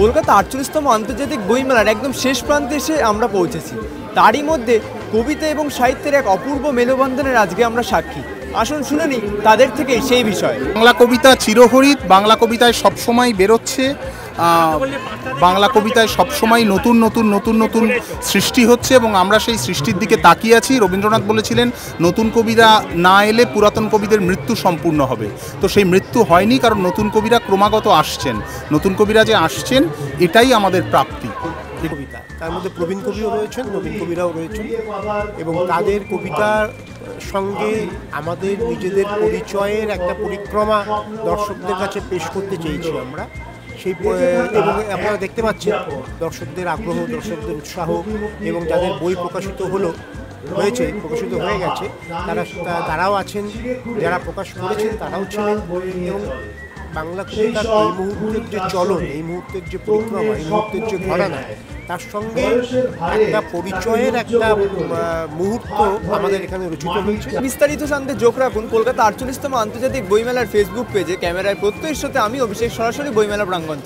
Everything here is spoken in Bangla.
কলকাতা 48তম আন্তর্জাতিক বইমেলার একদম শেষ প্রান্তে এসে আমরা পৌঁছেছি। তারই মধ্যে কবিতা এবং সাহিত্যের এক অপূর্ব মেলবন্ধনের আজকে আমরা সাক্ষী। আসুন শুনে নিই তাদের থেকেই সেই বিষয়। বাংলা কবিতা চিরহরিত, বাংলা কবিতায় সবসময় বেরোচ্ছে, বাংলা কবিতায় সবসময় নতুন নতুন নতুন নতুন সৃষ্টি হচ্ছে এবং আমরা সেই সৃষ্টির দিকে তাকিয়ে আছি। রবীন্দ্রনাথ বলেছিলেন নতুন কবিরা না এলে পুরাতন কবিদের মৃত্যু সম্পূর্ণ হবে। তো সেই মৃত্যু হয়নি, কারণ নতুন কবিরা ক্রমাগত আসছেন। নতুন কবিরা যে আসছেন এটাই আমাদের প্রাপ্তি। কবিতা তার মধ্যে প্রবীণ কবিও রয়েছেন, নবীন কবিরাও রয়েছেন এবং তাদের কবিতার সঙ্গে আমাদের নিজেদের পরিচয়ের একটা পরিক্রমা দর্শকদের কাছে পেশ করতে চেয়েছি আমরা। সেই এবং আপনারা দেখতে পাচ্ছেন দর্শকদের আগ্রহ, দর্শকদের উৎসাহ এবং যাদের বই প্রকাশিত প্রকাশিত হয়ে গেছে তারাও আছেন, যারা প্রকাশ করেছেন তারাও ছিলেন। এবং বাংলা কবিতার এই মুহূর্তের যে চলন, এই মুহূর্তের যে পরিক্রমা, এই মুহূর্তের যে ঘরানা, তার সঙ্গে একটা পরিচয়ের একটা মুহূর্ত আমাদের এখানে রচিত হয়েছে। বিস্তারিত জানতে চোখ রাখুন কলকাতা 48তম আন্তর্জাতিক বইমেলার ফেসবুক পেজে। ক্যামেরায় প্রত্যয়ের সাথে আমি অভিষেক, সরাসরি বইমেলা প্রাঙ্গণ।